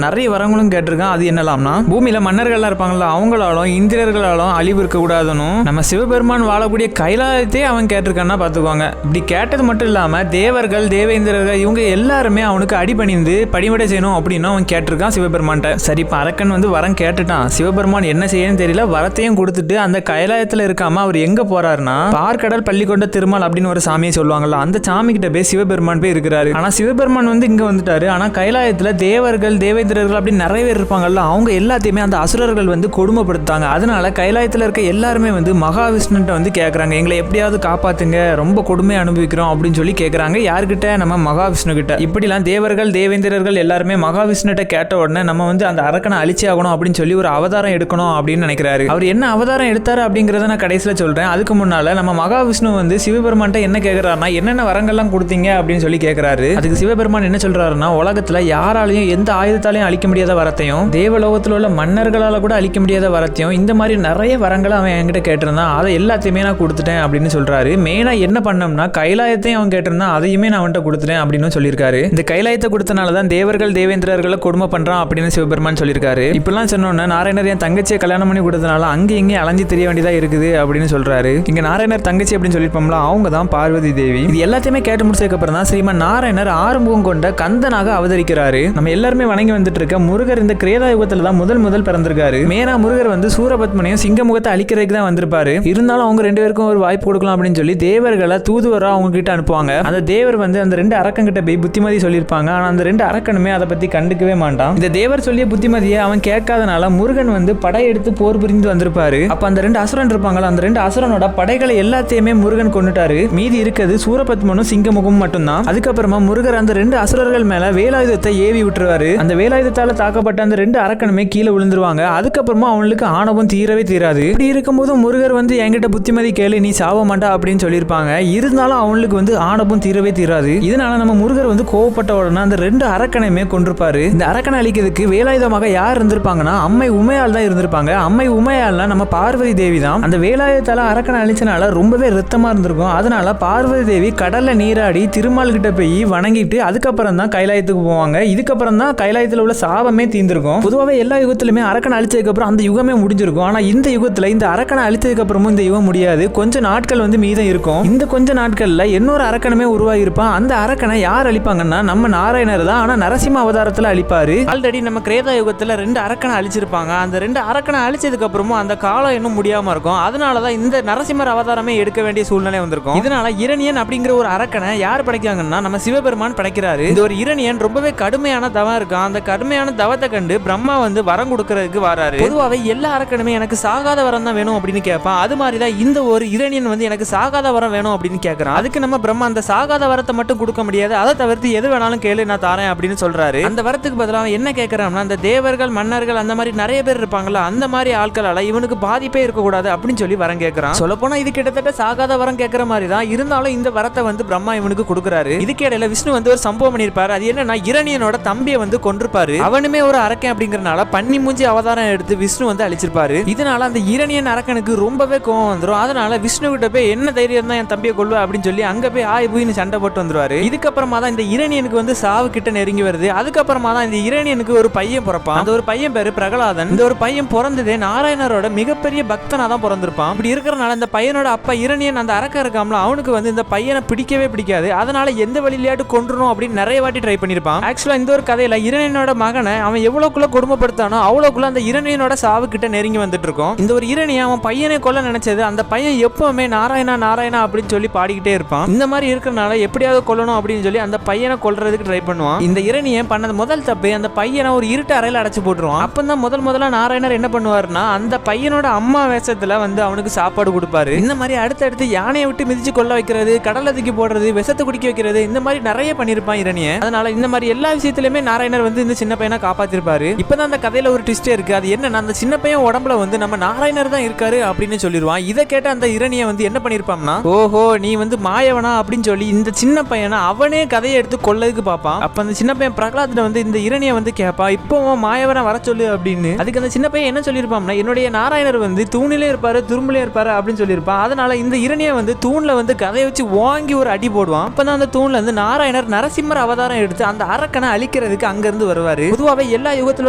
நிறைய வரங்களும் கேட்டிருக்கான். அது என்னலாம்னா பூமியில மன்னர்கள்லாம் இருப்பாங்கல்ல, அவங்களாலும் இந்திரர்களாலும் அழிவு இருக்க கூடாதுன்னு நம்ம சிவபெருமான் வாழக்கூடிய கைலாயத்தையே அவன் கேட்டிருக்கான்னா பாத்துக்கோங்க. இப்படி கேட்டது மட்டும் இல்லாம தேவர்கள் தேவேந்திரர்கள் இவங்க எல்லாருமே அவனுக்கு அடிபணிந்து படிவடை செய்யணும் அப்படின்னு அவன் கேட்டிருக்கான் சிவபெருமான்ட்ட. சரி, இப்ப அரக்கன் வந்து வரம் கேட்டுட்டான். சிவபெருமான் என்ன செய்யன்னு தெரியல, வரத்தையும் கொடுத்துட்டு அந்த கைலாயத்துல இருக்காம அவர் எங்க போறாருன்னா பார்க்கடல் பள்ளிக்கொண்ட திருமால் அப்படின்னு ஒரு சாமியை சொல்லுவாங்கல்ல, அந்த சாமி கிட்ட போய் சிவபெருமான் போய் இருக்கிறாரு. ஆனா சிவபெருமான் வந்து இங்க வந்துட்டாரு. ஆனா கைலாயத்துல தேவர்கள் தேவேந்திரர்கள் அப்படின்னு நிறைய பேர் இருப்பாங்கல்ல, அவங்க எல்லாத்தையுமே அந்த அசுரர்கள் வந்து கொடுமைப்படுத்தாங்க. அதனால கைலாயத்துல இருக்க எல்லாருமே வந்து மகாவிஷ்ணுட்ட வந்து கேட்கறாங்க, எங்களை எப்படியாவது காப்பாத்துங்க, ரொம்ப கொடுமையை அனுபவிக்கிறோம் அப்படின்னு சொல்லி கேட்கறாங்க. யாருக்கிட்ட? நம்ம மகாவிஷ்ணு கிட்ட. இப்படிலாம் தேவர்கள் தேவேந்திரர்கள் எல்லாருமே மகாவிஷ்ணுட்ட கேட்ட உடனே நம்ம வந்து அந்த அரக்கனை அழிச்சே ஆகணும் அப்படின்னு சொல்லி ஒரு அவதாரம் எடுக்கணும் அப்படின்னு நினைக்கிறாரு. அவர் என்ன அவதாரம் எடுத்தாரு அப்படிங்கறத நான் கடைசியில சொல்றேன். அதுக்கு முன்னால நம்ம மகாவிஷ்ணு வந்து சிவபெருமான்ட்ட என்ன கேட்கிறாருன்னா, என்னென்ன வரங்கள்லாம் கொடுத்தீங்க அப்படின்னு சொல்லி கேட்கிறாரு. அதுக்கு சிவபெருமான் என்ன சொல்றாருன்னா, உலகத்துல யாராலையும் எந்த ஆயுதத்தாலையும் அழிக்க முடியாத வரத்தையும் தேவலோகத்துல உள்ள மன்னர்களால கூட அழிக்க முடியாத வரத்தையும் இந்த மாதிரி நிறைய வரங்களை அவன் என்கிட்ட கேட்டிருந்தான். அதை எல்லாத்தையுமே நான் கொடுத்துட்டேன் அப்படின்னு சொல்றாரு. மெயினா என்ன பண்ணோம்னா கைலாயத்தையும் அவன் கேட்டிருந்தான், அதையுமே நான் அவன்கிட்ட கொடுத்துட்டேன் அப்படின்னு சொல்லியிருக்காரு. இந்த கைலாயத்தை கொடுத்தனாலதான் தேவர்கள் தேவேந்திரர்களை கொடுமை பண்றான் அப்படின்னு சிவபெருமான் சொல்லியிருக்காரு. இப்பெல்லாம் சொன்னோன்னா நாராயணர் என் தங்கச்சியை கல்யாணம் பண்ணி கொடுத்தனால அங்கே இங்கே அலைஞ்சு தெரிய வேண்டியதா இருக்குது அப்படின்னு சொல்றாரு. இங்க நாராயணர் தங்கச்சி அப்படின்னு சொல்லியிருப்போம்ல, அவங்க தான் பார்வதி தேவி. இது எல்லாத்தையுமே கேட்டு முடிச்சதுக்கு அப்புறம் தான் ஸ்ரீமன் நாராயணர் ஆறுமுகம் கொண்ட கந்தனாக அவதரிக்கிறாரு. நம்ம எல்லாருமே வணங்கி வந்துட்டு இருக்க முருகர் இந்த கிரேதா யுகத்துல தான் முதல் பிறந்திருக்காரு. மேனா முருகர் வந்து சூரபத்மனையும் சிங்கமுகத்தை அழிக்கிறதுக்கு தான் வந்திருப்பாரு. இருந்தாலும் அவங்க ரெண்டு பேருக்கும் ஒரு வாய்ப்பு கொடுக்கலாம் அப்படின்னு சொல்லி தேவர்களை தூதுவரா அவங்க கிட்ட அனுப்புவாங்க. அந்த தேவர் வந்து அந்த ரெண்டு அரக்கன் கிட்ட போய் புத்திமதி சொல்லியிருப்பாங்க. ஆனா அந்த ரெண்டு அரக்கனுமே அதை பத்தி கண்டுக்கவே மாட்டான். இந்த தேவர் சொல்லிய புத்திமதியை அவன் கேட்காதனால முருகன் வந்து படையெடுத்து போர் புரிந்து வந்திருப்பாரு. அப்ப அந்த ரெண்டு அசுரன் இருப்பாங்களா, அந்த ரெண்டு அசுரனோட படைகளை எல்லாத்தையுமே முருகன் கொண்டுட்டாரு. மீதி இருக்கிறது சூரபத்மனும் சிங்கமுகம் மட்டும்தான். அதுக்கப்புறமா முருகர் அந்த ரெண்டு அசுரர்கள் மேல வேலாயுதத்தை ஏவி விட்டுருவாரு. அந்த வேலாயுதத்தால தாக்கப்பட்ட அந்த ரெண்டு அரக்கனுமே கீழே விழுந்துருவாங்க. அதுக்கப்புறமா அவங்களுக்கு ஆணவம் தீரவே தீராது. இப்படி இருக்கும்போது முருகர் வந்து என்கிட்ட புத்திமதி கேளு, நீ சாவ மாட்டா அப்படின்னு சொல்லியிருப்பாங்க. இருந்தாலும் அவங்களுக்கு வந்து ஆணவம் தீரவே தீராது. இதனால நம்ம முருகர் வந்து கோவப்பட்ட உடனே அந்த ரெண்டு அரக்கனையுமே கொண்டிருப்பாரு. இந்த அரக்கனை அழிக்கிறதுக்கு வேலாயுதமாக யார் இருந்திருப்பாங்கன்னா அம்மை உமையால் தான் இருந்திருப்பாங்க. அம்மை உமையால்னா நம்ம பார்வதி தேவி தான். அந்த வேலாயுதத்தால அரக்கனை அழிச்சனால ரொம்பவே ரத்தமா இருந்திருக்கும். அதனால பார்வதி தேவி கடல்ல நீராடி திருமால் கிட்ட போய் வணங்கிட்டு அதுக்கப்புறம் தான் கைலாயத்துக்கு போவாங்க. இதுக்கப்புறம் தான் கைலாயத்துல உள்ள சாபமே தீர்ந்திருக்கும். பொதுவாகவே எல்லா யுகத்திலுமே அரக்கனை அழிச்சதுக்கு அப்புறம் அந்த யுகமே முடிஞ்சிருக்கும். ஆனா இந்த யுகத்துல இந்த அரக்கனை அழிச்சதுக்கு அப்புறமும் இந்த யுகம் முடியாது. கொஞ்ச நாட்கள் வந்து மீதம் இருக்கும். இந்த கொஞ்ச நாட்கள்ல இன்னொரு அரக்கனமே உருவாகி இருப்பான். அந்த அரக்கனை யார் அழிப்பாங்கன்னா நம்ம நாராயணர் தான். ஆனா நரசிம்ம அவதாரத்துல அழிப்பாரு. ஆல்ரெடி நம்ம கிரேதா யுகத்துல ரெண்டு அரக்கனை அழிச்சிருப்பாங்க. அந்த ரெண்டு அரக்கனை அழிச்சதுக்கு அப்புறமும் அந்த காலம் இன்னும் முடியாம இருக்கும். அதனாலதான் இந்த நரசிம்மர் அவதாரமே எடுக்க வேண்டிய சூழ்நிலை வந்திருக்கும். இதனால இரணியன் அப்படிங்கிற ஒரு அரக்கனை யார் படைக்காங்கன்னா நம்ம சிவபெருமான் படைக்கிறாரு. இந்த ஒரு இரணியன் ரொம்பவே கடுமையான தவம் இருக்கான். அந்த கடுமையான தவத்தை கண்டு பிரம்மா வந்து வரம் கொடுக்கறதுக்கு வராரு. பொதுவாகவே எல்லா அரக்கனுமே எனக்கு சாகாத வரம் தான் வேணும் அப்படின்னு கேட்பான். அது மாதிரிதான் இந்த ஒரு இரணியன் வந்து எனக்கு சாகாத வரம் வேணும் அப்படின்னு கேட்கறான். அதுக்கு நம்ம பிரம்மா அந்த சாகாத வரத்தை மட்டும் கொடுக்க முடியாது, அதை தவிர்த்து எது வேணாலும் கேளு நான் தாரேன் அப்படின்னு சொல்றாரு. அந்த வரத்துக்கு பதிலாக என்ன கேட்கறான்னா, அந்த தேவர்கள் மன்னர்கள் அந்த மாதிரி நிறைய பேர் இருப்பாங்களா, அந்த மாதிரி ஆட்களால இவனுக்கு பாதிப்பே இருக்கக்கூடாது அப்படின்னு சொல்லி வரம் கேட்கறான். சொல்ல போனா இது கிட்டத்தட்ட சாகாத வரம் கேட்கற மாதிரி தான். இருந்தாலும் இந்த வரத்தை வந்து பிரம்மா இவனுக்கு கொடுக்குறாரு. இதுக்கு இடையில விஷ்ணு வந்து ஒரு சம்பவம் பண்ணிருப்பாரு. அது என்னன்னா, இரணியனோட தம்பியை வந்து கொண்டிருப்பாரு. அவனுமே ஒரு அரக்கன் அப்படிங்கறனால பன்னி மூஞ்சி அவதாரம் எடுத்து விஷ்ணு வந்து அழிச்சிருப்பாரு. இதனால அந்த இரணியன் அரக்கனுக்கு ரொம்பவே கோவம் வந்துடும். அதனால விஷ்ணு கிட்ட போய் என்ன தைரியம் தான் என் தம்பியை கொள்வா அப்படின்னு சொல்லி அங்க போய் ஆய் போயின்னு சண்டை போட்டு வந்துருவாரு. இதுக்கப்புறமா தான் இந்த இரணியனுக்கு வந்து சாவு கிட்ட நெருங்கி வருது. அதுக்கப்புறமா தான் இந்த இரணியனுக்கு ஒரு பையன் பிறப்பான். அந்த ஒரு பையன் பேரு பிரகலாதன். இந்த ஒரு பையன் பிறந்ததே நாராயணரோட மிகப்பெரிய பக்தனா தான் பிறந்திருப்பான். இப்படி இருக்கிறனால இந்த பையனோட அப்பா இரணியன் அந்த அரக்கன் இருக்காமல, அவனுக்கு வந்து இந்த பையனை பிடிக்கவே பிடிக்காது. அதனால எந்த வழியிலாட்டு கொன்றணும் அப்படின்னு நிறைய வாட்டி ட்ரை பண்ணிருப்பான். ஆக்சுவலா இந்த ஒரு கதையில இரணியனோட மகனை அவன் எவ்வளவுக்குள்ள கொடுமைப்படுத்தானோ அவ்வளவுக்குள்ள அந்த இரணியனோட சாவு கிட்ட நெருங்கி வந்துட்டு இருக்கும். இந்த ஒரு இரணியன் அவன் பையனை கொல்ல நினைச்சது, அந்த பையன் எப்பவுமே நாராயணா நாராயணா அப்படின்னு சொல்லி பாடிக்கிட்டே இருப்பான். இந்த மாதிரி இருக்கிறனால எப்படியாவது கொல்லணும் அப்படின்னு சொல்லி அந்த பையனை கொல்றதுக்கு ட்ரை பண்ணுவான். இந்த இரணியன் பண்ணது முதல் தப்பு, அந்த பையனை ஒரு இருட்டு அறையில அடைச்சு போட்டுருவான். அப்பதான் முதல்ல நாராயணர் என்ன பண்ணுவாருன்னா, அந்த பையனோட அம்மா வேஷத்துல வந்து அவனுக்கு சாப்பாடு கொடுப்பாரு. இந்த மாதிரி அடுத்தடுத்து யானையை விட்டு மிதிச்சு கொல்ல வைக்கிறது, கடல்ல தூக்கி போடுறது, விஷத்தை குடிக்க வைக்கிறது, இந்த மாதிரி நிறைய பண்ணிருப்பான் இரணியன். அதனால இந்த மாதிரி எல்லா விஷயத்திலுமே நாராயணர் வந்து இந்த சின்ன பையனை காப்பாத்திருப்பாரு. இப்பதான் அந்த கதையில ஒரு ட்விஸ்டே இருக்கு. அது என்னன்னா, அந்த சின்ன பையன் உடம்புல வந்து நம்ம நாராயணர் தான் இருக்காரு அப்படின்னு சொல்லிடுவான். இதை கேட்ட அந்த இரணியன் வந்து என்ன பண்ணிருப்பான்னா, ஓஹோ நீ வந்து மாயவனா அப்படின்னு சொல்லி இந்த சின்ன பையனை அவனே கதையை எடுத்து கொல்லதுக்கு பார்ப்பான். அப்ப அந்த சின்ன பையன் பிரகலாதன் வந்து இந்த இரணியை வந்து கேட்பா, இப்போ மாயவனை வர சொல்லு அப்படின்னு. அதுக்கு அந்த சின்ன பையன் என்ன சொல்லியிருப்பான்னா, என்னுடைய நாராயணர் வந்து தூணிலே இருப்பாரு துரும்புலே இருப்பாரு அப்படின்னு சொல்லியிருப்பான். அதனால இந்த இரணியை வந்து தூண்ல வந்து கதையை வச்சு வாங்கி ஒரு அடி போடுவான். அப்பதான் அந்த தூண்ல இருந்து நாராயணர் நரசிம்ம நரசிம்மர் அவதாரம் எடுத்து அந்த அரக்கனை அழிக்கிறதுக்கு அங்க இருந்து வருவாரு. பொதுவாவே எல்லா யுகத்துல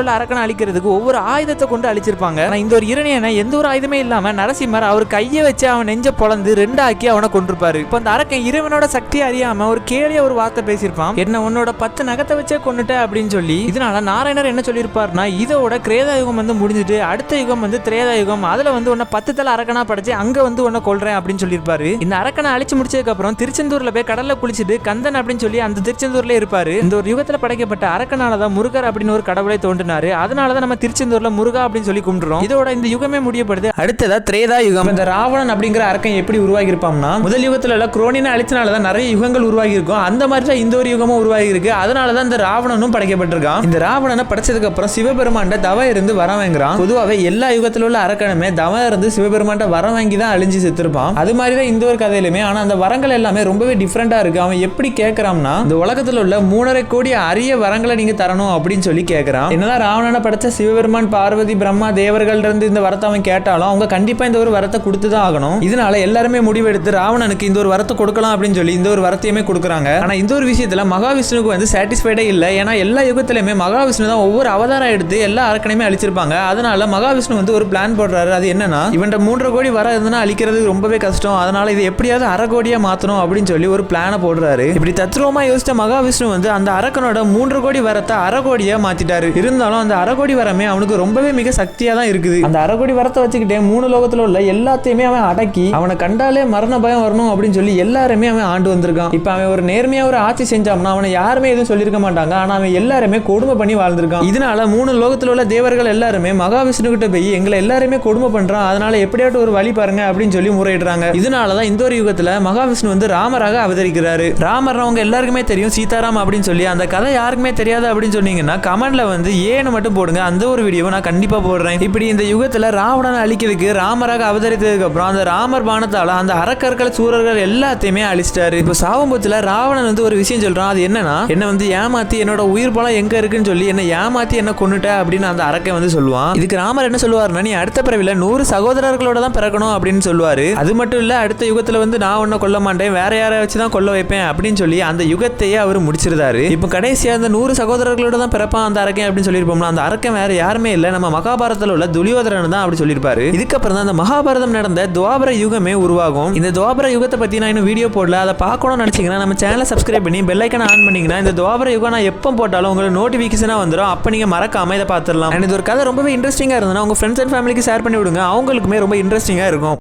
உள்ள அரக்கனை அழிக்கிறதுக்கு ஒவ்வொரு ஆயுதத்தை கொண்டு அழிச்சிருப்பாங்க. இந்த ஒரு இரணியனை எந்த ஒரு ஆயுதமே இல்லாம நரசிம்மர் அவர் கையை வச்சு அவன் நெஞ்ச பொளந்து ரெண்டாக்கி அவனை கொண்டிருப்பாரு. இப்ப அந்த அரக்கன் இறைவனோட சக்தி அறியாம ஒரு கேலிய ஒரு வார்த்தை பேசியிருப்பான், என்ன உன்னோட 10 நகத்தை வச்சே கொண்டுட்ட அப்படின்னு சொல்லி. இதனால நாராயணர் என்ன சொல்லியிருப்பாருன்னா, இதோட கிரேதா யுகம் வந்து முடிஞ்சிட்டு அடுத்த யுகம் வந்து திரேதா யுகம், அதுல வந்து உன்னை 10 தலை அரக்கனா படைச்சு அங்க வந்து உன்னை கொல்றேன் அப்படின்னு சொல்லியிருப்பாரு. இந்த அரக்கனை அழிச்சு முடிச்சதுக்கு அப்புறம் திருச்செந்தூர்ல போய் கடல்ல குளிச்சுட்டு கந்தன் அப்படின்னு சொல்லி அந்த திருச்செந்தூர்ல இருப்பாரு. இந்த ஒரு யுகத்துல படைக்கப்பட்ட அரக்கனாலதான் முருகர் அப்படின்னு ஒரு கடவுளை தோன்றினாரு. அதனாலதான் நம்ம திருச்செந்தூர்ல முருகா அப்படின்னு சொல்லி கும்பிடுறோம். இதோட இந்த யுகமே முடியப்படுது. அடுத்ததா திரேதா யுகம். இந்த ராவணன் அப்படிங்கிற அரக்கன் எப்படி உருவாகி இருப்பான்னா, முதல் யுகத்துல குரோனினை அழிச்சனாலதான் நிறைய யுகங்கள் உருவாகி இருக்கும். அந்த மாதிரி தான் இந்த ஒரு யுகமும் உருவாகி இருக்கு. அதனாலதான் இந்த ராவணனும் படைக்கப்பட்டிருக்கான். இந்த ராவணனை படைச்சதுக்கு அப்புறம் சிவபெருமான் தவ இருந்து வர வாங்குறான். பொதுவாவே எல்லா யுகத்துல உள்ள அரக்கனுமே தவ இருந்து சிவபெருமான் வர வாங்கி தான் அழிஞ்சு செத்துருப்பான். அது மாதிரிதான் இந்த ஒரு கதையிலுமே. ஆனா அந்த வரங்கள் எல்லாமே ரொம்பவே டிஃபரெண்டா இருக்கு. அவன் எப்படி கேட்கறான்னா, இந்த உலகத்துல உள்ள 3.5 கோடி அரிய வரங்களை நீங்க தரணும் அப்படின்னு சொல்லி கேட்கறான். என்னதான் ராவணனை படைச்ச சிவபெருமான், பார்வதி, பிரம்மா, தேவர்கள் இருந்து இந்த வரத்தை அவன் கேட்டாலும் அவங்க கண்டிப்பா இந்த ஒரு வரத்தை கொடுத்துதான் ஆகணும். இதனால எல்லாருமே முடிவெடுத்து ராவணனுக்கு இந்த ஒரு வரத்தை கொடுக்கலாம் அப்படின்னு சொல்லி இந்த ஒரு வரத்தையுமே கொடுக்குறாங்க. ஆனா இந்த ஒரு விஷயத்துல மகாவிஷ்ணுக்கு வந்து சாட்டிஸ்ஃபைடே இல்ல. ஏன்னா எல்லா யுகத்திலுமே மகாவிஷ்ணு தான் ஒவ்வொரு அவதாரம் எடுத்து எல்லா அரக்கனையுமே அழிச்சிருப்பாங்க. அதனால மகாவிஷ்ணு வந்து ஒரு பிளான் போடுறாரு. அது என்னன்னா, இவன் 3.5 கோடி வர இருந்தா அழிக்கிறது ரொம்பவே கஷ்டம். அதனால இது எப்படியாவது அரைகோடியா மாத்தணும் அப்படின்னு சொல்லி ஒரு பிளான போடுறாரு. இப்படி தத்ரூபமா யோசிச்ச மகாவிஷ்ணு வந்து அந்த அரக்கனோட 3.5 கோடி வரத்தை அரைகோடியா மாத்திட்டாரு. இருந்தாலும் அந்த அரைகோடி வரமே அவனுக்கு ரொம்பவே மிக சக்தியா தான் இருக்குது. அந்த அரைகோடி வரத்தை வச்சுக்கிட்டே 3 லோகத்துல உள்ள எல்லாத்தையுமே அவன் அடக்கி அவனை கண்டாலே மரண பயம் வரணும் அப்படின்னு சொல்லி எல்லாருமே அவன் ஆண்டு வந்திருக்கான். இப்ப அவன் ஒரு நேர்மையா ஒரு ஆட்சி செஞ்சான்னா அவனை யாருமே எதுவும் சொல்லிருக்க மாட்டாங்க. ஆனா அவன் எல்லாருமே கொடுமை பண்ணி வாழ்ந்திருக்கான். இதனால 3 லோகத்துல உள்ள தேவர்கள் எல்லாருமே மகாவிஷ்ணு கிட்ட போய் எங்களை எல்லாருமே கொடுமை பண்றான், அதனால எப்படியாட்டும் ஒரு வழி பாருங்க அப்படின்னு சொல்லி முறையிடுறாங்க. இதனாலதான் இந்த ஒரு யுகத்துல மகாவிஷ்ணு வந்து ராமராக அவதரிக்கிறாரு. ராமர் அவங்க எல்லாருக்குமே தெரியும், சீதாராம் அப்படின்னு சொல்லி. அந்த கதை யாருக்குமே தெரியாது அப்படின்னு சொன்னீங்கன்னா கமெண்ட்ல வந்து ஏன்னு மட்டும் போடுங்க. அந்த ஒரு வீடியோவை நான் கண்டிப்பா போடுறேன். இப்படி இந்த யுகத்துல ராவணனை அழிக்கிறதுக்கு ராமராக அவதரித்ததுக்கு அப்புறம் அந்த ராமர் பானத்தால அந்த அரக்கர்கள் சூரர்கள் எல்லாத்தையுமே அழிச்சிட்டாரு. இப்போ சாவம்பத்துல ராவணன் வந்து ஒரு விஷயம் சொல்றான். அது என்னன்னா, என்ன வந்து ஏமாத்தி என்னோட உயிர் பலம் எங்க இருக்குன்னு சொல்லி என்ன ஏமாத்தி என்ன கொன்னுட்ட அப்படின்னு அந்த அரக்கன் வந்து சொல்லுவான். இதுக்கு ராமர் என்ன சொல்லுவாருன்னா, நீ அடுத்த பிறவில 100 சகோதரர்களோட தான் பிறக்கணும் அப்படின்னு சொல்லுவாரு. அது மட்டும் இல்ல, அடுத்த யுகத்துல வந்து நான் உன்னை கொல்ல மாட்டேன், வேற யாரை வச்சுதான் கொல்ல வைப்பேன் அப்படின்னு சொல்லி அந்த யுகத்தையே அவர் முடிச்சிருந்தாரு. இப்போ கடைசியா அந்த 100 சகோதரர்களோட தான் பிறப்பான் அந்த அரக்கன் அப்படின்னு சொல்லியிருப்போம்னா, அந்த அரக்கன் வேற யாருமே இல்ல, நம்ம மகாபாரதத்துல உள்ள துரியோதரன் தான் அப்படி சொல்லியிருப்பாரு. இதுக்கப்புறம் தான் அந்த மகாபாரதம் நடந்த துவாபர யுகமே உருவாகும். இந்த துவாபர யுகத்தை பத்தி நான் இன்னும் வீடியோ போடல. அதை பார்க்கணும்னு நினைச்சீங்கன்னா நம்ம சேனலை சப்ஸ்கிரைப் பண்ணி பெல் ஐகானை ஆன் பண்ணீங்கன்னா இந்த துவாபர யுகம் நான் எப்போ போட்டாலும் உங்களுக்கு நோட்டிபிகேஷனா வந்துடும். அப்ப நீங்க மறக்காம இதை பார்த்துடலாம். இது ஒரு கதை ரொம்பவே இன்ட்ரெஸ்டிங்கா இருந்ததுன்னா உங்க ஃப்ரெண்ட்ஸ் அண்ட் ஃபேமிலிக்கு ஷேர் பண்ணி விடுங்க. அவங்களுக்குமே ரொம்ப இன்ட்ரெஸ்டிங்கா இருக்கும்.